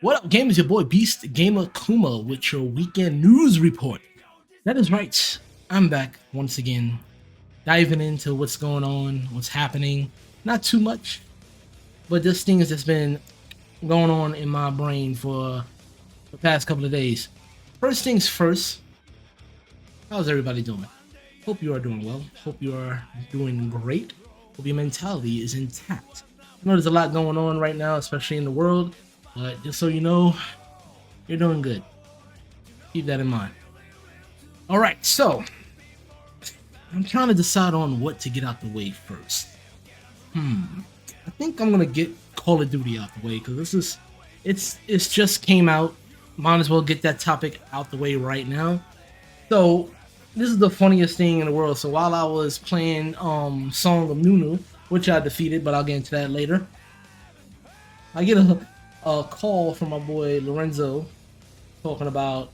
What up, gamers? Your boy Beast Gamer Kuma with your weekend news report. That is right. I'm back once again, diving into what's going on, what's happening. Not too much, but this thing has just been going on in my brain for the past couple of days. First things first, how's everybody doing? Hope you are doing well. Hope you are doing great. Hope your mentality is intact. I know there's a lot going on right now, especially in the world, but just so you know, you're doing good. Keep that in mind. All right, so I'm trying to decide on what to get out the way first. I think I'm gonna get Call of Duty out the way because it's just came out. Might as well get that topic out the way right now. So this is the funniest thing in the world. So while I was playing Song of Nunu, which I defeated, but I'll get into that later, I get a call from my boy Lorenzo talking about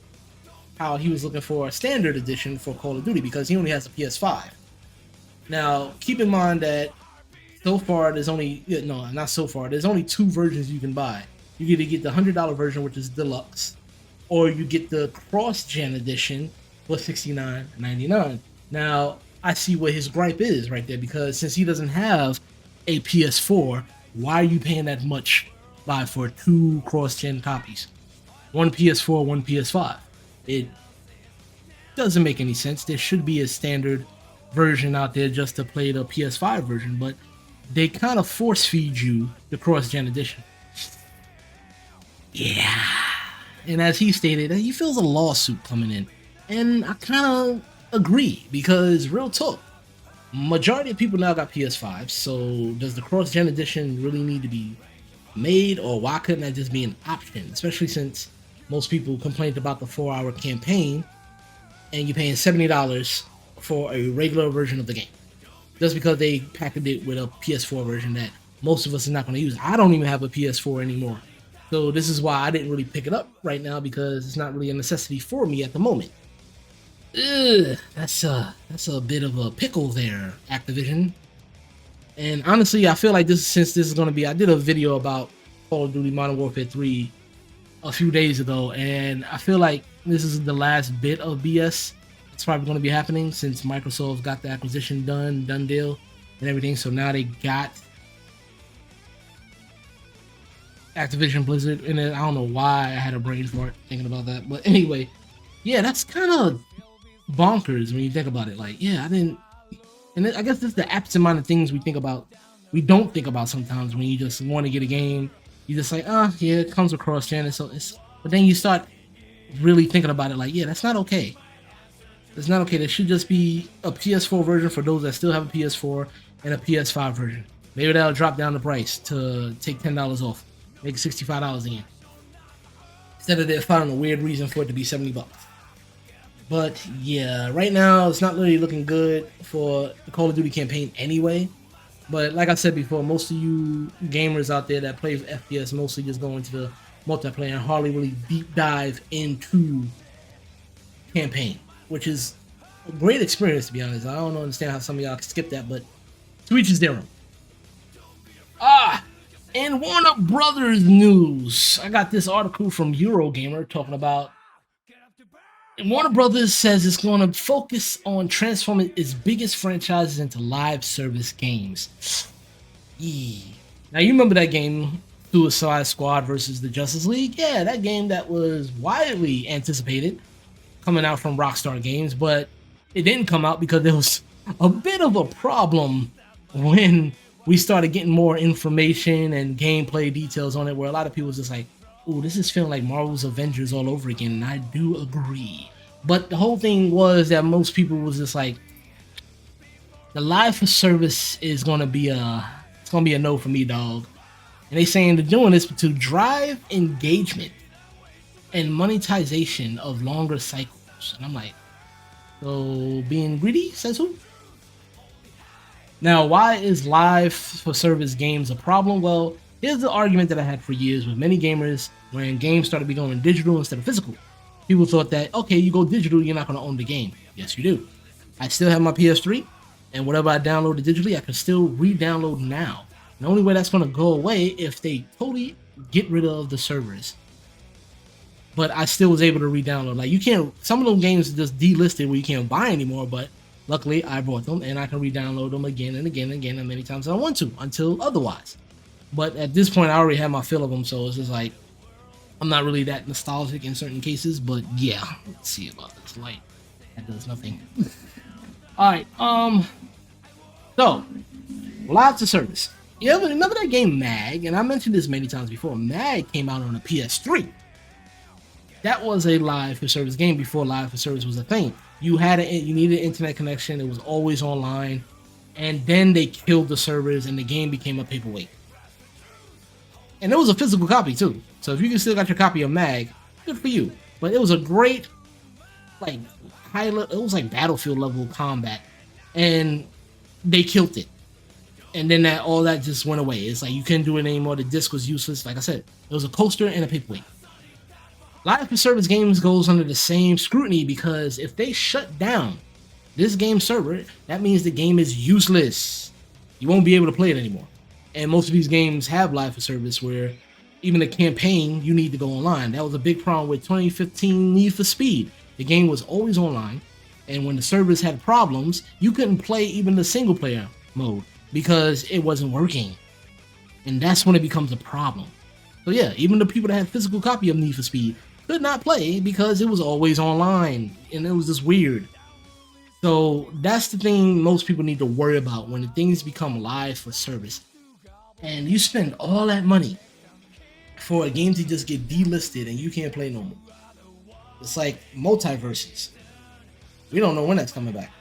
how he was looking for a standard edition for Call of Duty because he only has a PS5. Now, keep in mind that so far there's only not so far. There's only two versions you can buy. You either get the $100 version, which is deluxe, or you get the cross-gen edition for $69.99. Now, I see what his gripe is right there because since he doesn't have a PS4, why are you paying that much for two cross-gen copies? One PS4, one PS5. It doesn't make any sense. There should be a standard version out there just to play the PS5 version, but they kind of force feed you the cross-gen edition. Yeah. And as he stated, he feels a lawsuit coming in. And I kind of agree because real talk, majority of people now got PS5, so does the cross-gen edition really need to be made, or why couldn't that just be an option? Especially since most people complained about the 4-hour campaign and you're paying $70 for a regular version of the game. Just because they packaged it with a PS4 version that most of us are not going to use. I don't even have a PS4 anymore. So this is why I didn't really pick it up right now because it's not really a necessity for me at the moment. Ugh, that's a bit of a pickle there, Activision. And honestly, I feel like since this is going to be, I did a video about Call of Duty Modern Warfare 3 a few days ago, and I feel like this is the last bit of BS it's probably going to be happening since Microsoft got the acquisition done deal and everything. So now they got Activision Blizzard, and I don't know why I had a brain fart thinking about that, but anyway, yeah, that's kind of bonkers when you think about it. Like, yeah, I didn't, and I guess this is the absent-minded things we don't think about sometimes when you just want to get a game. You just like, yeah, it comes across gen, so but then you start really thinking about it. Like, yeah, that's not okay. It's not okay. There should just be a PS4 version for those that still have a PS4 and a PS5 version. Maybe that'll drop down the price to take $10 off, make it $65 again. Instead of finding a weird reason for it to be $70. But yeah, right now it's not really looking good for the Call of Duty campaign anyway. But like I said before, most of you gamers out there that play FPS mostly just go into the multiplayer and hardly really deep dive into campaign, which is a great experience, to be honest. I don't understand how some of y'all skip that, but to each is their own. And Warner Brothers news. I got this article from Eurogamer talking about Warner Brothers says it's going to focus on transforming its biggest franchises into live service games. Now, you remember that game, Suicide Squad versus the Justice League? Yeah, that game that was widely anticipated coming out from Rockstar Games, but it didn't come out because there was a bit of a problem when we started getting more information and gameplay details on it, where a lot of people was just like, ooh, this is feeling like Marvel's Avengers all over again, and I do agree. But the whole thing was that most people was just like, the live service is gonna be a no for me, dog. And they saying they're doing this to drive engagement and monetization of longer cycles. And I'm like, so being greedy, says who? Now, why is live for service games a problem? Well, here's the argument that I had for years with many gamers when games started becoming digital instead of physical. People thought that, okay, you go digital, you're not going to own the game. Yes, you do. I still have my PS3, and whatever I downloaded digitally, I can still re-download now. The only way that's going to go away if they totally get rid of the servers. but I still was able to re-download. Like you can't, some of those games are just delisted where you can't buy anymore, but luckily I bought them and I can re-download them again and again and again and many times as I want to until otherwise. But at this point I already have my fill of them, so it's just like I'm not really that nostalgic in certain cases, but yeah, let's see about this light. That does nothing. All right, so lots of service. You ever remember that game Mag? And I mentioned this many times before. Mag came out on a PS3. That was a live for service game before live for service was a thing. You needed an internet connection. It was always online, and then they killed the servers, and the game became a paperweight. And it was a physical copy too. So if you can still got your copy of Mag, good for you. But it was a great, like it was like Battlefield level combat, and they killed it. And then all that just went away. It's like you couldn't do it anymore. The disc was useless. Like I said, it was a coaster and a paperweight. Live for service games goes under the same scrutiny because if they shut down this game server, that means the game is useless. You won't be able to play it anymore. And most of these games have live for service where even the campaign, you need to go online. That was a big problem with 2015 Need for Speed. The game was always online, and when the servers had problems, you couldn't play even the single player mode because it wasn't working. And that's when it becomes a problem. So yeah, even the people that had physical copy of Need for Speed could not play because it was always online, and it was just weird. So that's the thing most people need to worry about when things become live for service. And you spend all that money for a game to just get delisted and you can't play no more. It's like multiverses. We don't know when that's coming back.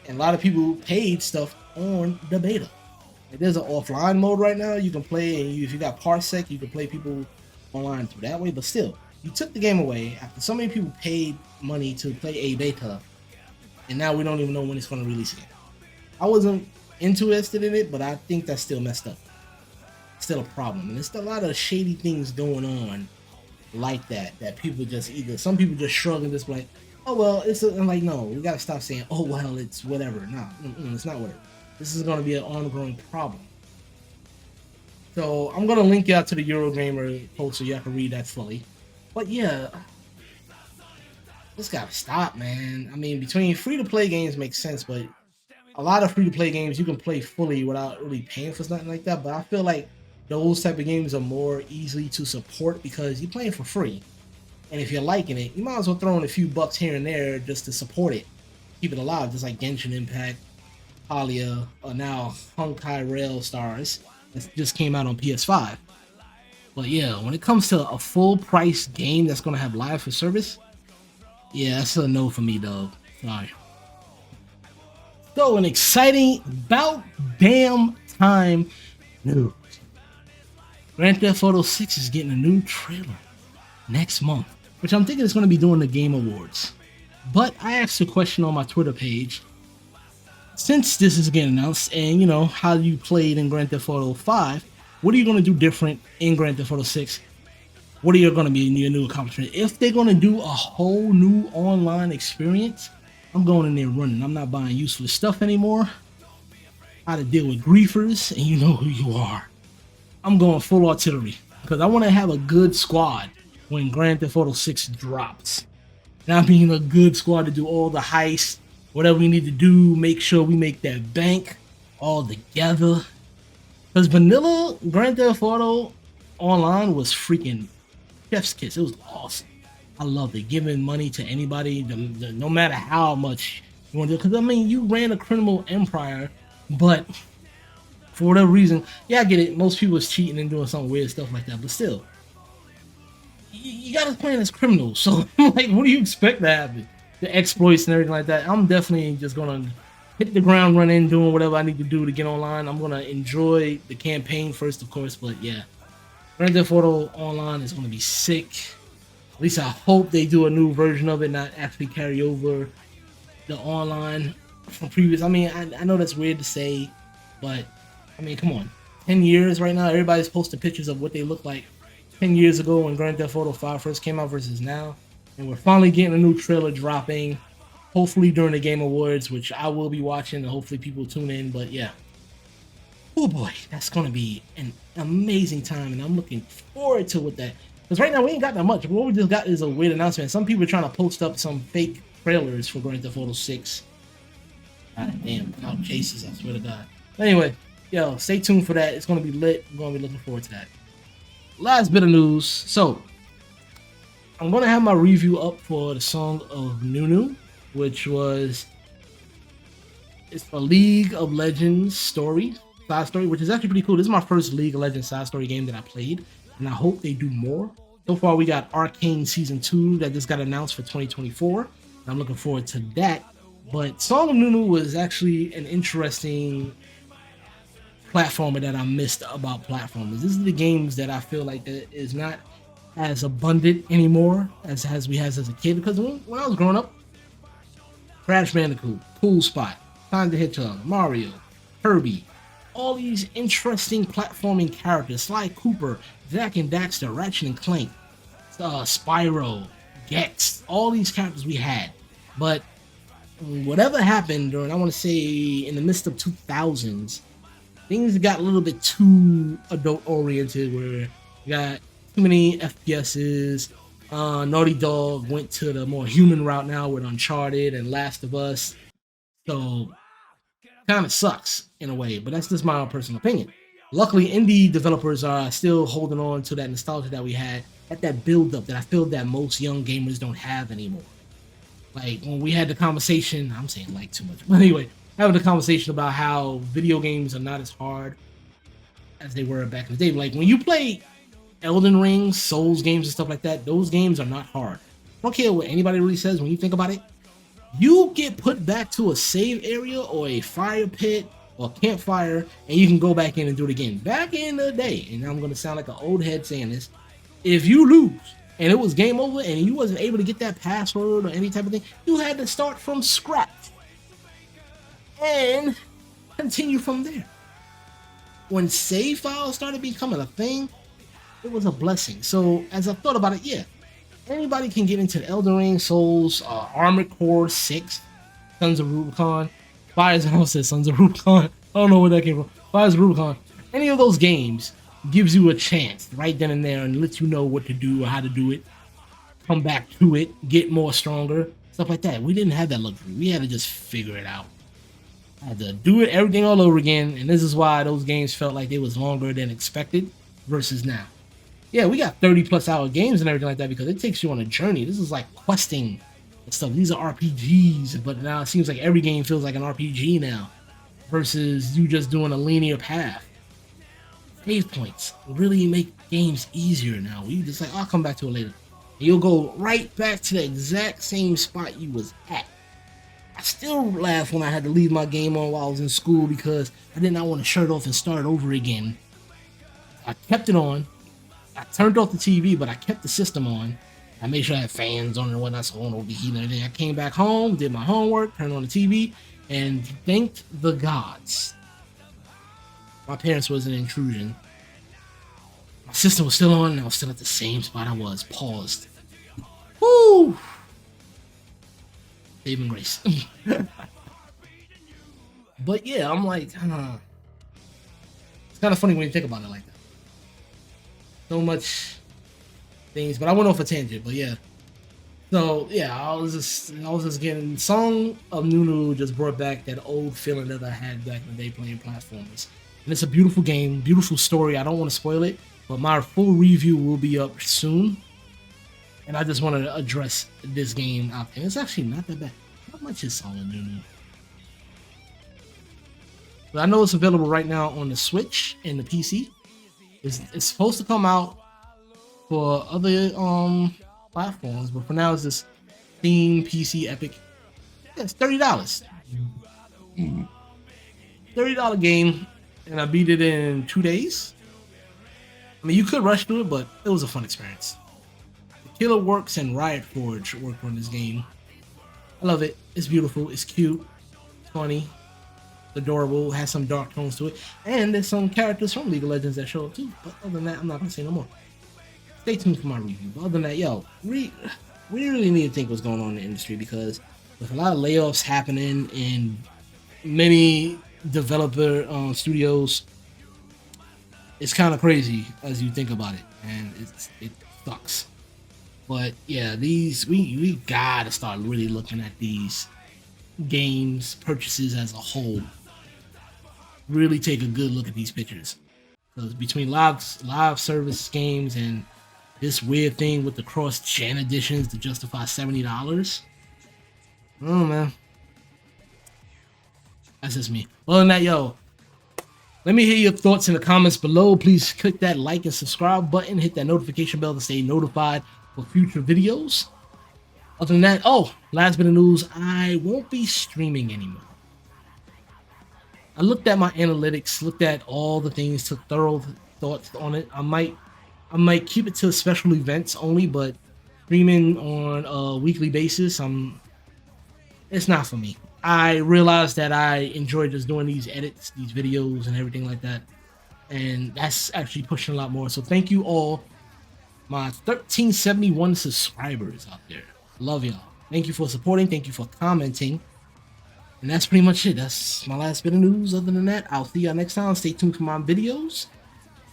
And a lot of people paid stuff on the beta. Like there's an offline mode right now. You can play, and if you got Parsec, you can play people online through that way. But still, you took the game away after so many people paid money to play a beta, and now we don't even know when it's going to release again. I wasn't interested in it, but I think that's still messed up. Still a problem, and there's still a lot of shady things going on like that people just some people just shrug and just like, oh well, I'm like, no, we gotta stop saying, oh well, it's whatever. No, it's not whatever. This is gonna be an ongoing problem. So I'm gonna link you out to the Eurogamer post so y'all can read that fully. But yeah, this gotta stop, man. I mean, between free-to-play games makes sense, but a lot of free-to-play games you can play fully without really paying for something like that. But I feel like those type of games are more easily to support because you're playing for free. And if you're liking it, you might as well throw in a few bucks here and there just to support it. Keep it alive, just like Genshin Impact, Palia, or now Honkai Rail Stars. That just came out on PS5. But yeah, when it comes to a full price game that's going to have live for service, yeah, that's a no for me, dog. Sorry. So, an exciting about damn time news. Grand Theft Auto 6 is getting a new trailer next month, which I'm thinking is going to be during the Game Awards. But I asked a question on my Twitter page, since this is getting announced, and you know how you played in Grand Theft Auto 5, what are you going to do different in Grand Theft Auto 6? What are you going to be your new accomplishment? If they're going to do a whole new online experience, I'm going in there running. I'm not buying useless stuff anymore. How to deal with griefers, and you know who you are. I'm going full artillery because I want to have a good squad when Grand Theft Auto 6 drops. And I mean a good squad to do all the heists, whatever we need to do, make sure we make that bank all together. Because vanilla Grand Theft Auto Online was freaking chef's kiss. It was awesome. I loved it. Giving money to anybody, no matter how much you want to do. Because I mean, you ran a criminal empire, but for whatever reason, yeah, I get it. Most people is cheating and doing some weird stuff like that, but still, you got to plan as criminals. So, like, what do you expect to happen? The exploits and everything like that. I'm definitely just gonna hit the ground running, doing whatever I need to do to get online. I'm gonna enjoy the campaign first, of course, but yeah, Grand Theft Auto Online is gonna be sick. At least I hope they do a new version of it, not actually carry over the online from previous. I mean, I know that's weird to say, but I mean, come on. 10 years right now, everybody's posting pictures of what they look like 10 years ago when Grand Theft Auto 5 first came out versus now. And we're finally getting a new trailer dropping, hopefully during the Game Awards, which I will be watching, and hopefully people tune in. But yeah. Oh boy, that's going to be an amazing time, and I'm looking forward to what that Because right now we ain't got that much. What we just got is a weird announcement. Some people are trying to post up some fake trailers for Grand Theft Auto 6. God damn, cloud chases, I swear to God. Anyway, yo, stay tuned for that. It's gonna be lit. I'm gonna be looking forward to that. Last bit of news. So I'm gonna have my review up for the Song of Nunu, which was it's a League of Legends story, side story, which is actually pretty cool. This is my first League of Legends side story game that I played, and I hope they do more. So far, we got Arcane Season 2 that just got announced for 2024. I'm looking forward to that. But Song of Nunu was actually an interesting platformer that I missed about platformers. This is the games that I feel like that is not as abundant anymore as we had as a kid. Because when I was growing up, Crash Bandicoot, Pool Spot, Sonic the Hedgehog, Mario, Kirby, all these interesting platforming characters, Sly Cooper, Zack and Daxter, Ratchet and Clank, Spyro, Gex, all these characters we had. But whatever happened during, I want to say, in the midst of 2000s, things got a little bit too adult oriented where you got too many FPSs. Naughty Dog went to the more human route now with Uncharted and Last of Us. So kind of sucks in a way, but that's just my own personal opinion. Luckily, indie developers are still holding on to that nostalgia that we had at that build up that I feel that most young gamers don't have anymore. Like when we had the conversation, I'm saying like too much, but anyway, having the conversation about how video games are not as hard as they were back in the day. Like when you play Elden Ring, Souls games and stuff like that, those games are not hard. I don't care what anybody really says when you think about it. You get put back to a save area or a fire pit or campfire, and you can go back in and do it again. Back in the day, and I'm gonna sound like an old head saying this, if you lose and it was game over and you wasn't able to get that password or any type of thing, you had to start from scratch and continue from there. When save files started becoming a thing, it was a blessing. So as I thought about it, yeah, anybody can get into the Elden Ring, Souls, Armored Core 6, Sons of Rubicon, Fires, I almost said Sons of Rubicon. I don't know where that came from. Fires of Rubicon. Any of those games gives you a chance right then and there and lets you know what to do or how to do it. Come back to it, get more stronger, stuff like that. We didn't have that luxury. We had to just figure it out. I had to do it everything all over again, and this is why those games felt like they was longer than expected versus now. Yeah, we got 30 plus hour games and everything like that because it takes you on a journey. This is like questing and stuff. These are RPGs, but now it seems like every game feels like an RPG now versus you just doing a linear path. Save points really make games easier now. You just like, I'll come back to it later. And you'll go right back to the exact same spot you was at. I still laugh when I had to leave my game on while I was in school because I did not want to shut it off and start over again. I kept it on. I turned off the TV, but I kept the system on. I made sure I had fans on and whatnot, so I won't overheat and everything. I came back home, did my homework, turned on the TV, and thanked the gods. My parents was an intrusion. My system was still on, and I was still at the same spot I was, paused. Woo! Saving grace. But yeah, I'm like, it's kind of funny when you think about it like that. So much things, but I went off a tangent. But yeah, so yeah, I was just getting Song of Nunu just brought back that old feeling that I had back in the day playing platformers, and it's a beautiful game, beautiful story. I don't want to spoil it, but my full review will be up soon, and I just want to address this game out there. It's actually not that bad. How much is Song of Nunu? But I know it's available right now on the Switch and the PC. It's supposed to come out for other platforms, but for now it's just Steam, PC, Epic. Yeah, it's $30. $30 game, and I beat it in 2 days. I mean, you could rush through it, but it was a fun experience. The Killer Works and Riot Forge worked on this game. I love it. It's beautiful. It's cute. It's funny. Adorable, has some dark tones to it, and there's some characters from League of Legends that show up too. But other than that, I'm not gonna say no more. Stay tuned for my review. But other than that, yo, we really need to think what's going on in the industry because with a lot of layoffs happening in many developer studios, it's kind of crazy as you think about it, and it sucks. But yeah, these we gotta start really looking at these games purchases as a whole. Really take a good look at these pictures. Because between live service games and this weird thing with the cross gen editions to justify $70. Oh man, that's just me. Other than that, yo, let me hear your thoughts in the comments below. Please click that like and subscribe button. Hit that notification bell to stay notified for future videos. Other than that, oh, last bit of news, I won't be streaming anymore. I looked at my analytics, looked at all the things, took thorough thoughts on it. I might keep it to special events only, but streaming on a weekly basis, it's not for me. I realized that I enjoy just doing these edits, these videos, and everything like that, and that's actually pushing a lot more. So thank you all, my 1371 subscribers out there. Love y'all. Thank you for supporting. Thank you for commenting. And that's pretty much it. That's my last bit of news. Other than that, I'll see y'all next time. Stay tuned for my videos.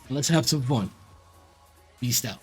And let's have some fun. Peace out.